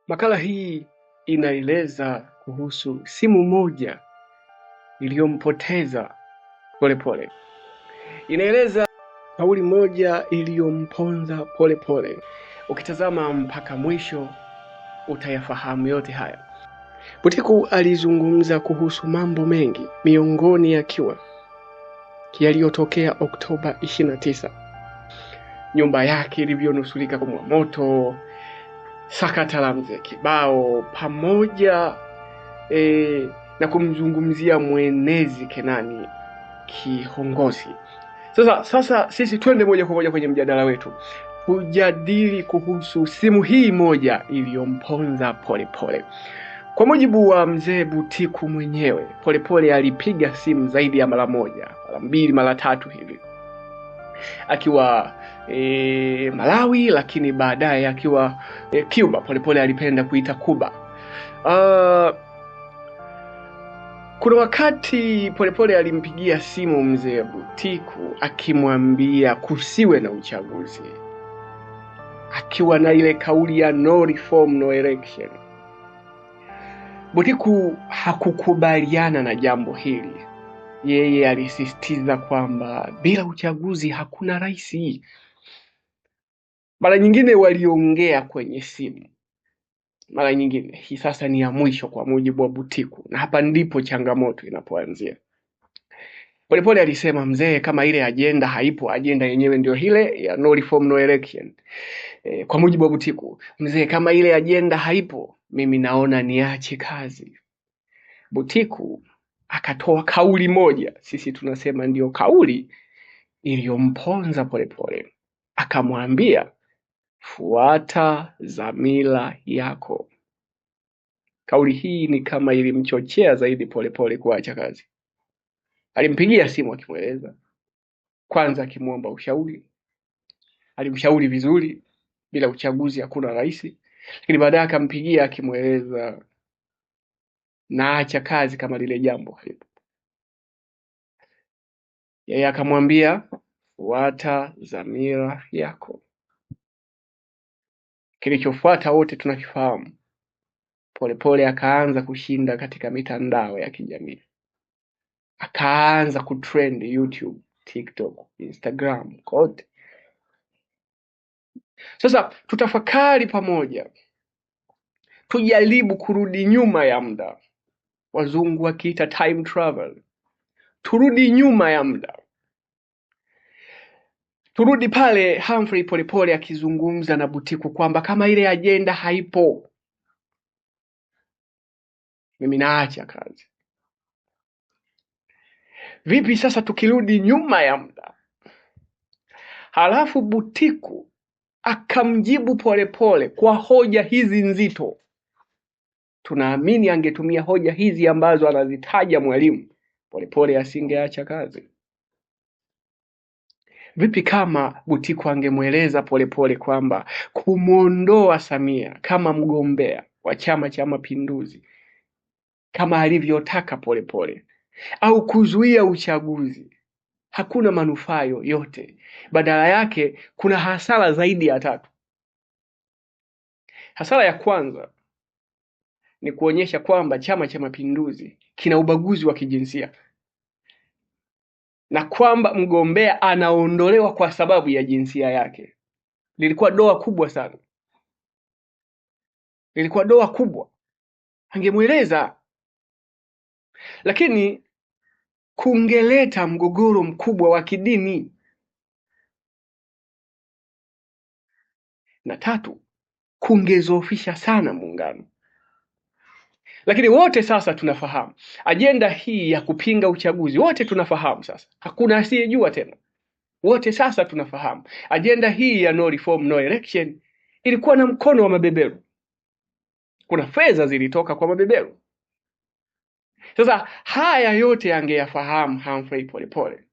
Makala hii inaeleza kuhusu simu moja iliyompoteza Polepole. Inaeleza kauli moja iliyomponza Polepole. Ukitazama mpaka mwisho utayafahamu yote haya. Butiku alizungumza kuhusu mambo mengi, miongoni yakiwa yaliyotokea Oktoba 29. Nyumba yake ilivyonusurika kwa moto, sakata la Mzee Kibao, pamoja na kumzungumzia mwenezi Kenani Kihongosi. Sasa sisi twende moja kwa moja kwenye mjadala wetu. Tujadili kuhusu simu hii moja iliyomponza Polepole. Kwa mujibu wa mzee Butiku mwenyewe, Polepole alipiga simu zaidi ya mara moja, mara mbili, mara tatu hivi, akiwa Malawi, lakini baadaye akiwa Cuba. Polepole alipenda kuita Cuba. Kuna wakati Polepole alimpigia simu mzee Butiku akimwambia kusiwe na uchaguzi, akiwa na ile kauli ya no reform no election. Butiku hakukubaliana na jambo hili. Yeye alisisitiza kwamba bila uchaguzi hakuna rais. Mara nyingine waliongea kwenye simu, mara nyingine. Hii sasa ni ya mwisho kwa mujibu wa Butiku, na hapa ndipo changamoto inapoanzia. Polepole alisema, mzee, kama ile agenda haipo, agenda yenyewe ndio ile ya no reform no election. Kwa mujibu wa Butiku, mzee, kama ile agenda haipo, mimi naona niache kazi. Butiku akatoa kauli moja, sisi tunasema ndio kauli iliyomponza Polepole. Akamwambia, fuata dhamira yako. Kauli hii ni kama ilimchochea zaidi Polepole kuacha kazi. Alimpigia simu akimweleza, kwanza akimuomba ushauri. Alimshauri vizuri, bila uchaguzi hakuna rais. Lakini baadaye akampigia akimweleza naacha kazi kama lile jambo halipo. Yeye akamwambia, fuata dhamira yako. Kilichofuata wote tunakifahamu. Polepole akaanza kushinda katika mitandao ya kijamii. Akaanza kutrend YouTube, TikTok, Instagram, kote. Sasa tutafakari pamoja. Tujaribu kurudi nyuma ya muda. Wazungu wakiita time travel. Turudi nyuma ya muda. Turudi pale Humphrey Polepole akizungumza na Butiku kwamba kama ile agenda haipo, mimi naacha kazi. Vipi sasa tukirudi nyuma ya muda? Halafu Butiku akamjibu Polepole kwa hoja hizi nzito. Tunaamini angetumia hoja hizi ambazo anazitaja mwalimu, Polepole asingeacha kazi. Vipi kama Butiku angemweleza Polepole kwamba kumuondoa Samia kama mgombea wa Chama cha Mapinduzi kama alivyotaka Polepole, au kuzuia uchaguzi, hakuna manufaa yoyote, badala yake kuna hasara zaidi ya 3. Hasara ya kwanza ni kuonyesha kwamba Chama cha Mapinduzi kina ubaguzi wa kijinsia, na kwamba mgombea anaondolewa kwa sababu ya jinsia yake. Lilikuwa doa kubwa sana. Lilikuwa doa kubwa. Angemweleza. Lakini kungeleta mgogoro mkubwa wa kidini. Na 3, kungezofisha sana muungano. Lakini wote sasa tunafahamu agenda hii ya kupinga uchaguzi, wote tunafahamu sasa. Hakuna asiyejua tena. Wote sasa tunafahamu agenda hii ya no reform no election ilikuwa na mkono wa mabeberu. Kuna fedha zilitoka kwa mabeberu. Sasa haya yote angeyafahamu Humphrey Polepole,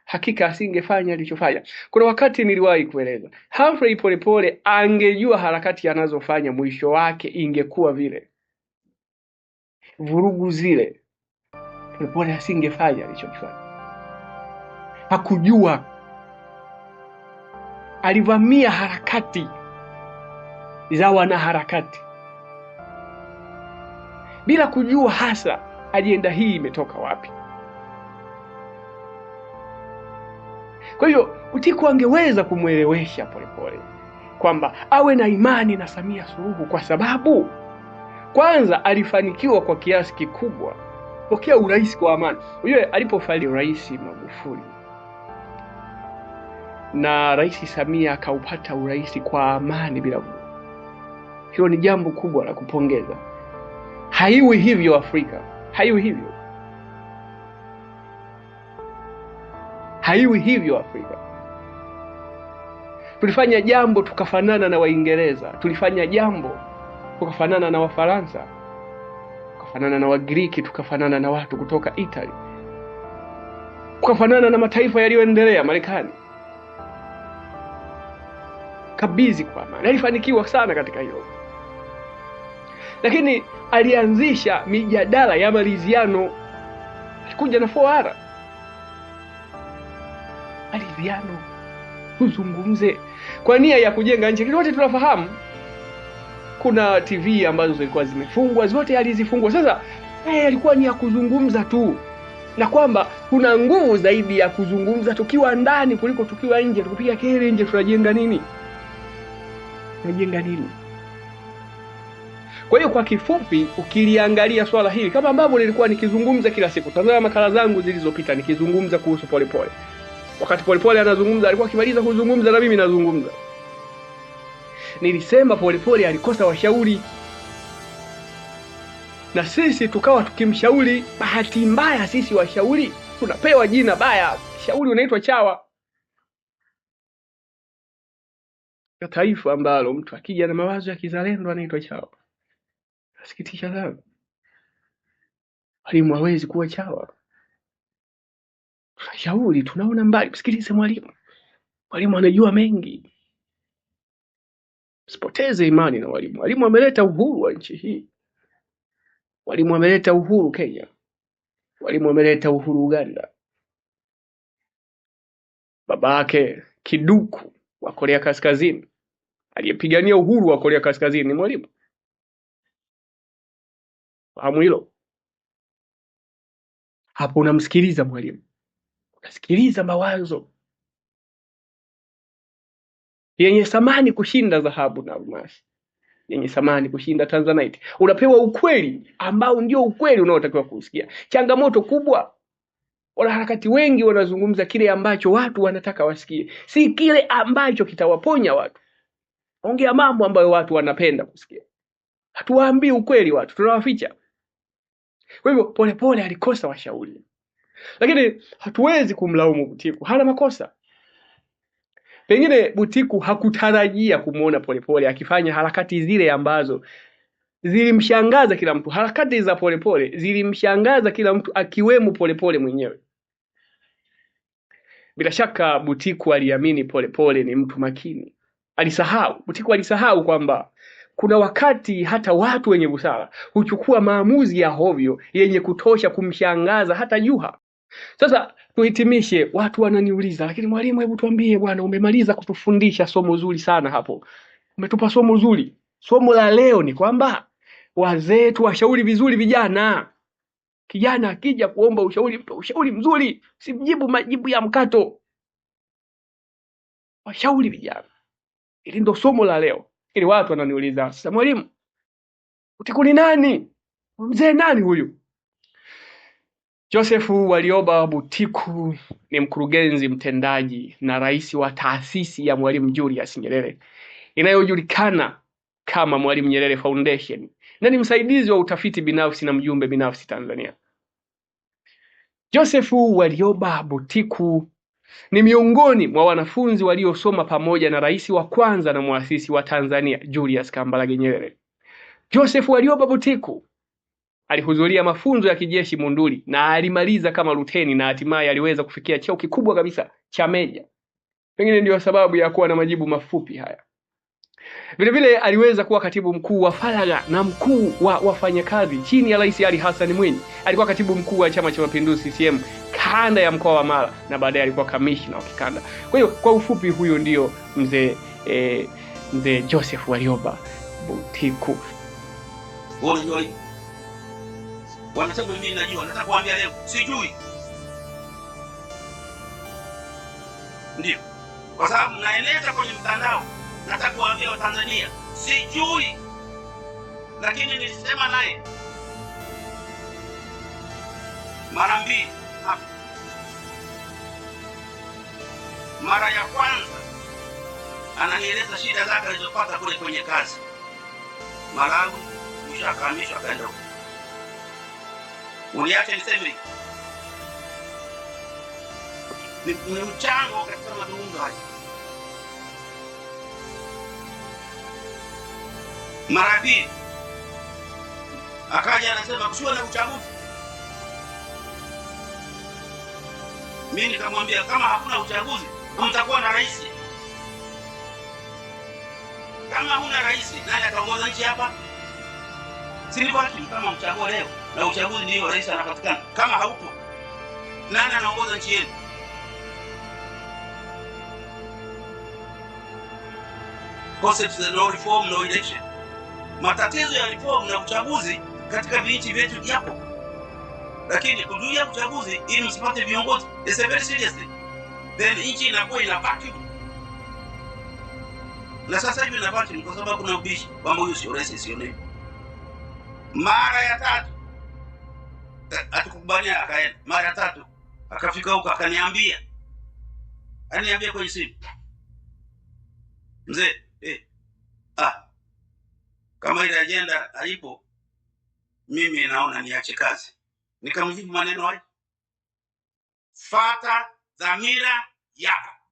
hakika asingefanya alichofanya. Kuna wakati niliwahi kueleza, Humphrey Polepole angejua harakati anazofanya mwisho wake ingekuwa vile vurugu zile, Polepole asingefanya alichofanya. Hakujua. Alivamia harakati za wanaharakati bila kujua hasa ajenda hii imetoka wapi. Kwa hiyo Butiku angeweza kumwelewesha Polepole kwamba awe na imani na Samia Suluhu, kwa sababu kwanza alifanikiwa kwa kiasi kikubwa pokea urais kwa amani. Unajua alipofariki Rais Magufuli na Rais Samia akaupata urais kwa amani bila vurugu, hilo ni jambo kubwa la kupongeza. Haiwi hivyo Afrika, haiwi hivyo, haiwi hivyo Afrika. Tulifanya jambo tukafanana na Waingereza, tulifanya jambo tukafanana na Wafaransa, tukafanana na Wagiriki, tukafanana na watu kutoka Italy, tukafanana na mataifa yaliyoendelea, Marekani. Kabizi kwa amani. Alifanikiwa sana katika hilo. Lakini alianzisha mijadala ya maridhiano. Alikuja na 4R. Maridhiano, tuzungumze kwa nia ya kujenga nchi. Wote tunafahamu kuna TV ambazo zilikuwa zimefungwa, zote alizifungwa. Sasa alikuwa ni ya kuzungumza tu, na kwamba kuna nguvu zaidi ya kuzungumza tukiwa ndani kuliko tukiwa nje. Tukipiga kelele nje tunajenga nini? Tunajenga nini? Kwa hiyo kwa kifupi, ukiliangalia swala hili kama ambavyo nilikuwa nikizungumza kila siku, tazama makala zangu zilizopita nikizungumza kuhusu Polepole. Wakati Polepole anazungumza, alikuwa akimaliza kuzungumza na mimi nazungumza. Nilisema Polepole alikosa washauri, na sisi tukawa tukimshauri. Bahati mbaya sisi washauri tunapewa jina baya, shauri unaitwa chawa. Ya taifa ambalo mtu akija na mawazo ya kizalendo anaitwa chawa. Nasikitisha sana. Mwalimu hawezi kuwa chawa. Tunashauri, tunaona mbali. Msikilize mwalimu. Mwalimu anajua mengi. Usipoteze imani na mwalimu. Mwalimu ameleta uhuru wa nchi hii. Mwalimu ameleta uhuru Kenya. Mwalimu ameleta uhuru Uganda. Babake Kiduku wa Korea Kaskazini, aliyepigania uhuru wa Korea Kaskazini, ni mwalimu. Fahamu hilo. Hapo unamsikiliza mwalimu. Unasikiliza mawazo yenye thamani kushinda dhahabu na almasi, yenye thamani kushinda Tanzanite. Unapewa ukweli ambao ndio ukweli unaotakiwa kusikia. Changamoto kubwa, wanaharakati wengi wanazungumza kile ambacho watu wanataka wasikie, si kile ambacho kitawaponya watu. Ongea mambo ambayo watu wanapenda kusikia. Hatuwaambii ukweli watu, tunawaficha. Kwa hivyo Polepole alikosa washauri. Lakini hatuwezi kumlaumu Butiku, hana makosa. Pengine Butiku hakutarajia kumuona Polepole akifanya harakati zile ambazo zilimshangaza kila mtu. Harakati za Polepole zilimshangaza kila mtu, akiwemo Polepole mwenyewe. Bila shaka Butiku aliamini Polepole ni mtu makini. Butiku alisahau kwamba kuna wakati hata watu wenye busara huchukua maamuzi ya hovyo yenye kutosha kumshangaza hata Juha. Sasa tuhitimishe. Watu wananiuliza, lakini mwalimu, hebu tuambie bwana, umemaliza kutufundisha somo zuri sana hapo. Umetupa somo zuri. Somo la leo ni kwamba wazee tuwashauri vizuri vijana. Kijana akija kuomba ushauri, mpe ushauri mzuri, simjibu majibu ya mkato. Washauri vijana. Hili ndio somo la leo. Ili watu wananiuliza, sasa mwalimu, Butiku ni nani? Mzee nani huyu? Joseph Warioba Butiku ni mkurugenzi mtendaji na rais wa taasisi ya Mwalimu Julius Nyerere inayojulikana kama Mwalimu Nyerere Foundation, na ni msaidizi wa utafiti binafsi na mjumbe binafsi Tanzania. Joseph Warioba Butiku ni miongoni mwa wanafunzi waliosoma pamoja na rais wa kwanza na muasisi wa Tanzania Julius Kambarage Nyerere. Joseph Warioba Butiku alihudhuria mafunzo ya kijeshi Monduli na alimaliza kama luteni, na hatimaye aliweza kufikia cheo kikubwa kabisa cha meja. Pengine ndio sababu ya kuwa na majibu mafupi haya. Vile vile aliweza kuwa katibu mkuu wa faragha na mkuu wa wafanyakazi chini ya Rais Ali Hassan Mwinyi. Alikuwa katibu mkuu wa Chama cha Mapinduzi CCM kanda ya mkoa wa Mara, na baadaye alikuwa kamishna wa kikanda. Kwa hiyo kwa ufupi, huyo ndio mzee Mzee Joseph Warioba Butiku. Unajua hivi? Wanasema mimi najua, nataka kuambia leo sijui. Ndio. Kwa sababu naeneza kwenye mtandao, nataka kuambia Watanzania sijui. Lakini nilisema naye mara mbili hapa. Mara ya kwanza ananieleza shida zake alizopata kule kwenye kazi Malawi, kisha akahamishwa akaenda huko. Uniache niseme ni mchango katika mazungumzo haya. Mara pili akaja anasema kusiwe na uchaguzi. Mimi nikamwambia kama hakuna uchaguzi hamtakuwa na rais. Kama huna rais, nani ataongoza nchi hapa? Si ni baki kama mchagua leo na uchaguzi ndio rais anapatikana. Kama haupo, nani anaongoza nchi yenu? Concept za no reform no election. Matatizo ya reform na uchaguzi katika nchi vyetu yapo. Lakini kuzuia uchaguzi ili msipate viongozi is a very serious thing. Then nchi inakuwa ina vacuum. Na sasa hivi ina vacuum kwa sababu kuna ubishi kwamba huyu sio rais, sio nini. Mara ya tatu atukubaliana akaenda. Mara ya tatu akafika huko akaniambia. Aniambia kwenye simu. Mzee, kama ile agenda haipo, mimi naona niache kazi. Nikamjibu maneno haya. Fata dhamira yako.